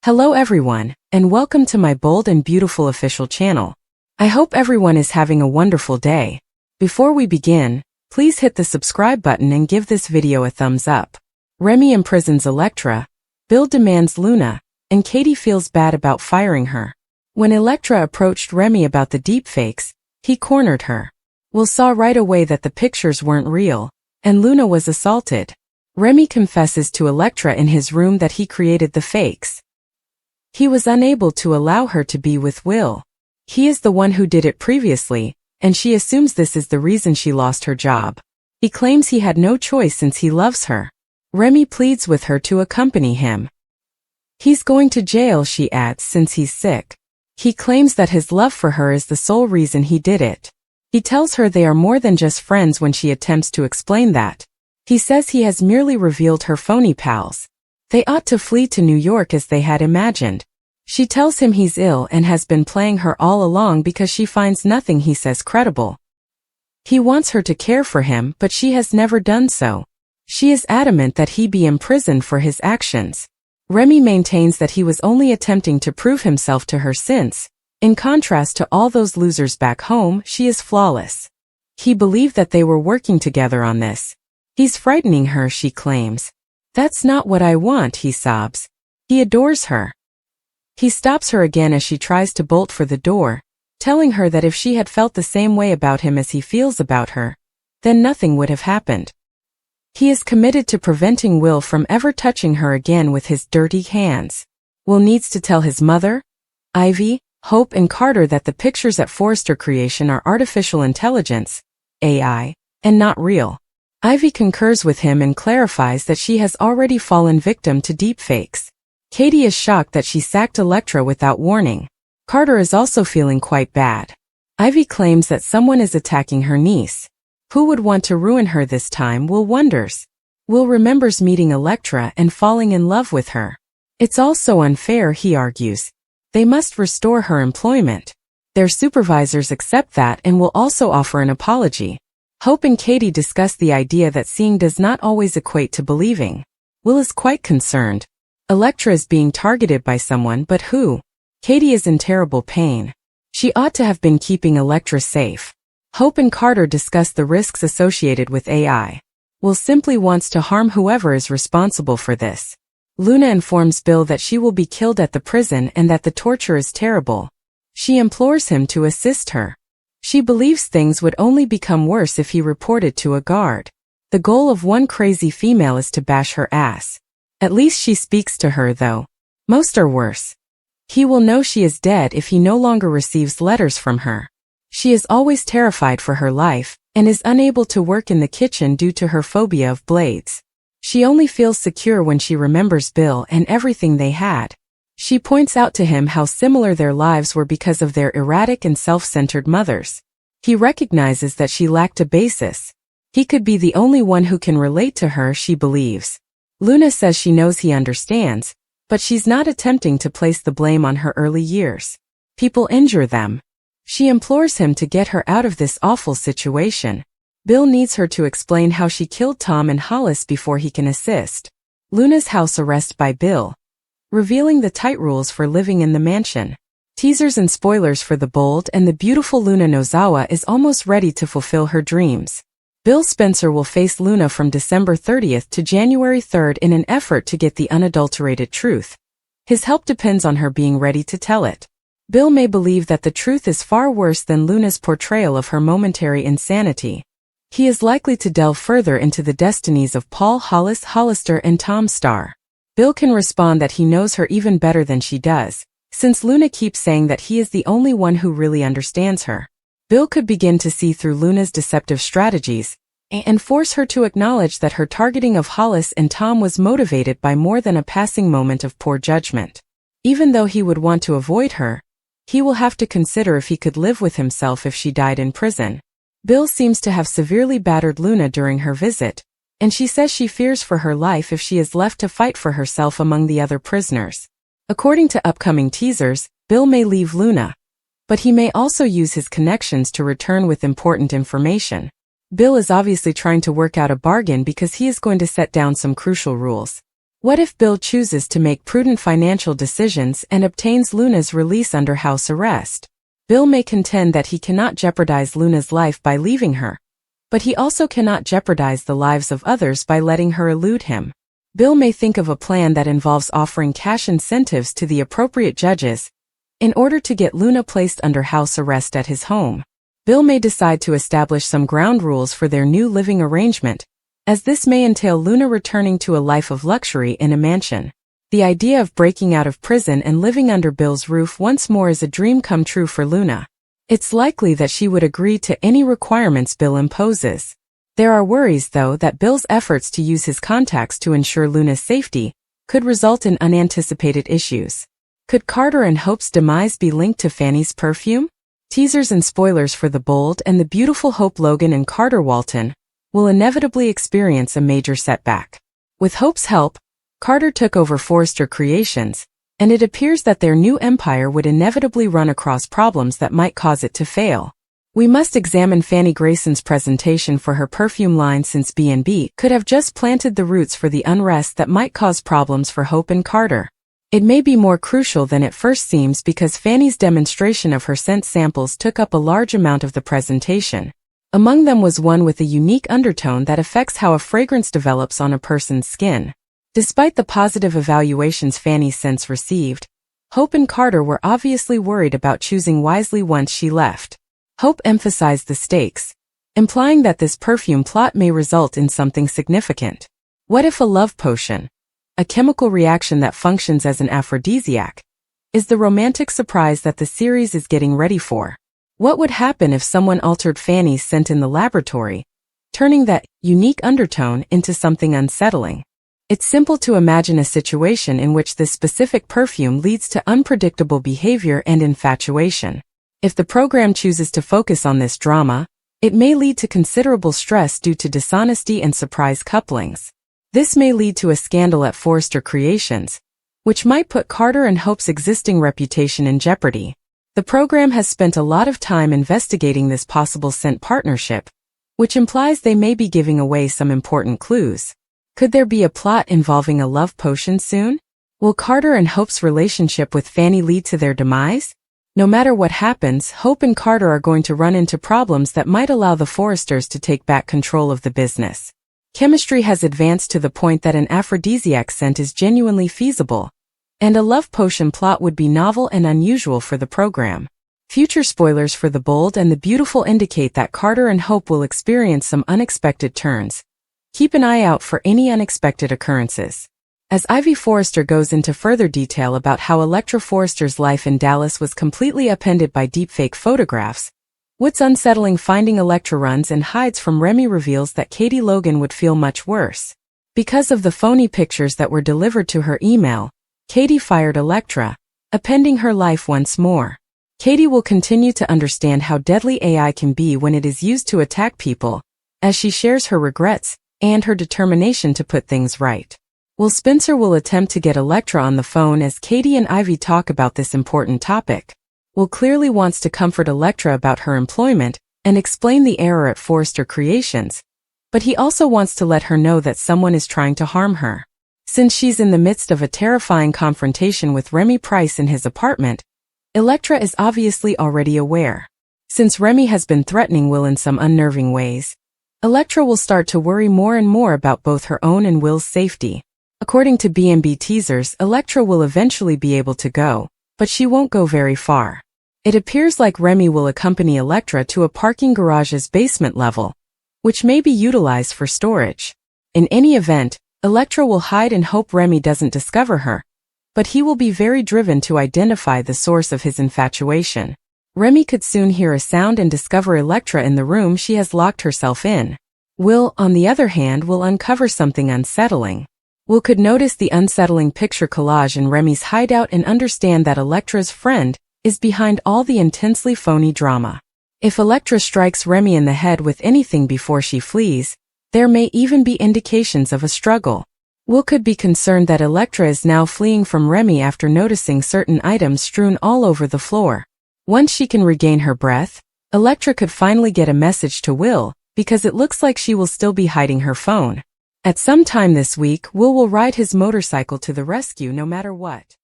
Hello everyone, and welcome to my bold and beautiful official channel. I hope everyone is having a wonderful day. Before we begin, please hit the subscribe button and give this video a thumbs up. Remy imprisons Electra, Bill demands Luna, and Katie feels bad about firing her. When Electra approached Remy about the deepfakes, he cornered her. Will saw right away that the pictures weren't real, and Luna was assaulted. Remy confesses to Electra in his room that he created the fakes. He was unable to allow her to be with Will. He is the one who did it previously, and she assumes this is the reason she lost her job. He claims he had no choice since he loves her. Remy pleads with her to accompany him. He's going to jail, she adds, since he's sick. He claims that his love for her is the sole reason he did it. He tells her they are more than just friends when she attempts to explain that. He says he has merely revealed her phony pals. They ought to flee to New York as they had imagined. She tells him he's ill and has been playing her all along because she finds nothing he says credible. He wants her to care for him, but she has never done so. She is adamant that he be imprisoned for his actions. Remy maintains that he was only attempting to prove himself to her since, in contrast to all those losers back home, she is flawless. He believed that they were working together on this. He's frightening her, she claims. That's not what I want, he sobs. He adores her. He stops her again as she tries to bolt for the door, telling her that if she had felt the same way about him as he feels about her, then nothing would have happened. He is committed to preventing Will from ever touching her again with his dirty hands. Will needs to tell his mother, Ivy, Hope and Carter that the pictures at Forrester Creation are artificial intelligence, AI, and not real. Ivy concurs with him and clarifies that she has already fallen victim to deepfakes. Katie is shocked that she sacked Electra without warning. Carter is also feeling quite bad. Ivy claims that someone is attacking her niece. Who would want to ruin her this time, Will wonders. Will remembers meeting Electra and falling in love with her. It's all so unfair, he argues. They must restore her employment. Their supervisors accept that and will also offer an apology. Hope and Katie discuss the idea that seeing does not always equate to believing. Will is quite concerned. Electra is being targeted by someone, but who? Katie is in terrible pain. She ought to have been keeping Electra safe. Hope and Carter discuss the risks associated with AI. Will simply wants to harm whoever is responsible for this. Luna informs Bill that she will be killed at the prison and that the torture is terrible. She implores him to assist her. She believes things would only become worse if he reported to a guard. The goal of one crazy female is to bash her ass. At least she speaks to her, though. Most are worse. He will know she is dead if he no longer receives letters from her. She is always terrified for her life, and is unable to work in the kitchen due to her phobia of blades. She only feels secure when she remembers Bill and everything they had. She points out to him how similar their lives were because of their erratic and self-centered mothers. He recognizes that she lacked a basis. He could be the only one who can relate to her, she believes. Luna says she knows he understands, but she's not attempting to place the blame on her early years. People injure them. She implores him to get her out of this awful situation. Bill needs her to explain how she killed Tom and Hollis before he can assist. Luna's house arrest by Bill, revealing the tight rules for living in the mansion. Teasers and spoilers for the bold and the beautiful Luna Nozawa is almost ready to fulfill her dreams. Bill Spencer will face Luna from December 30th to January 3rd in an effort to get the unadulterated truth. His help depends on her being ready to tell it. Bill may believe that the truth is far worse than Luna's portrayal of her momentary insanity. He is likely to delve further into the destinies of Paul Hollis, Hollister and Tom Starr. Bill can respond that he knows her even better than she does, since Luna keeps saying that he is the only one who really understands her. Bill could begin to see through Luna's deceptive strategies, and force her to acknowledge that her targeting of Hollis and Tom was motivated by more than a passing moment of poor judgment. Even though he would want to avoid her, he will have to consider if he could live with himself if she died in prison. Bill seems to have severely battered Luna during her visit, and she says she fears for her life if she is left to fight for herself among the other prisoners. According to upcoming teasers, Bill may leave Luna, but he may also use his connections to return with important information. Bill is obviously trying to work out a bargain because he is going to set down some crucial rules. What if Bill chooses to make prudent financial decisions and obtains Luna's release under house arrest? Bill may contend that he cannot jeopardize Luna's life by leaving her, but he also cannot jeopardize the lives of others by letting her elude him. Bill may think of a plan that involves offering cash incentives to the appropriate judges in order to get Luna placed under house arrest at his home. Bill may decide to establish some ground rules for their new living arrangement, as this may entail Luna returning to a life of luxury in a mansion. The idea of breaking out of prison and living under Bill's roof once more is a dream come true for Luna. It's likely that she would agree to any requirements Bill imposes. There are worries, though, that Bill's efforts to use his contacts to ensure Luna's safety could result in unanticipated issues. Could Carter and Hope's demise be linked to Fanny's perfume? Teasers and spoilers for The Bold and the Beautiful Hope. Logan and Carter Walton will inevitably experience a major setback. With Hope's help, Carter took over Forrester Creations, and it appears that their new empire would inevitably run across problems that might cause it to fail. We must examine Fanny Grayson's presentation for her perfume line, since B&B could have just planted the roots for the unrest that might cause problems for Hope and Carter. It may be more crucial than it first seems because Fanny's demonstration of her scent samples took up a large amount of the presentation. Among them was one with a unique undertone that affects how a fragrance develops on a person's skin. Despite the positive evaluations Fanny's scents received, Hope and Carter were obviously worried about choosing wisely once she left. Hope emphasized the stakes, implying that this perfume plot may result in something significant. What if a love potion, a chemical reaction that functions as an aphrodisiac, is the romantic surprise that the series is getting ready for? What would happen if someone altered Fanny's scent in the laboratory, turning that unique undertone into something unsettling? It's simple to imagine a situation in which this specific perfume leads to unpredictable behavior and infatuation. If the program chooses to focus on this drama, it may lead to considerable stress due to dishonesty and surprise couplings. This may lead to a scandal at Forrester Creations, which might put Carter and Hope's existing reputation in jeopardy. The program has spent a lot of time investigating this possible scent partnership, which implies they may be giving away some important clues. Could there be a plot involving a love potion soon? Will Carter and Hope's relationship with Fanny lead to their demise? No matter what happens, Hope and Carter are going to run into problems that might allow the Forresters to take back control of the business. Chemistry has advanced to the point that an aphrodisiac scent is genuinely feasible, and a love potion plot would be novel and unusual for the program. Future spoilers for The Bold and the Beautiful indicate that Carter and Hope will experience some unexpected turns. Keep an eye out for any unexpected occurrences. As Ivy Forrester goes into further detail about how Electra Forrester's life in Dallas was completely upended by deepfake photographs, what's unsettling finding Electra runs and hides from Remy reveals that Katie Logan would feel much worse. Because of the phony pictures that were delivered to her email, Katie fired Electra, upending her life once more. Katie will continue to understand how deadly AI can be when it is used to attack people, as she shares her regrets and her determination to put things right. Will Spencer attempt to get Electra on the phone as Katie and Ivy talk about this important topic? Will clearly wants to comfort Electra about her employment and explain the error at Forrester Creations, but he also wants to let her know that someone is trying to harm her. Since she's in the midst of a terrifying confrontation with Remy Price in his apartment, Electra is obviously already aware. Since Remy has been threatening Will in some unnerving ways, Electra will start to worry more and more about both her own and Will's safety. According to B&B teasers, Electra will eventually be able to go, but she won't go very far. It appears like Remy will accompany Electra to a parking garage's basement level, which may be utilized for storage. In any event, Electra will hide and hope Remy doesn't discover her, but he will be very driven to identify the source of his infatuation. Remy could soon hear a sound and discover Electra in the room she has locked herself in. Will, on the other hand, will uncover something unsettling. Will could notice the unsettling picture collage in Remy's hideout and understand that Electra's friend is behind all the intensely phony drama. If Electra strikes Remy in the head with anything before she flees, there may even be indications of a struggle. Will could be concerned that Electra is now fleeing from Remy after noticing certain items strewn all over the floor. Once she can regain her breath, Electra could finally get a message to Will, because it looks like she will still be hiding her phone. At some time this week, Will ride his motorcycle to the rescue no matter what.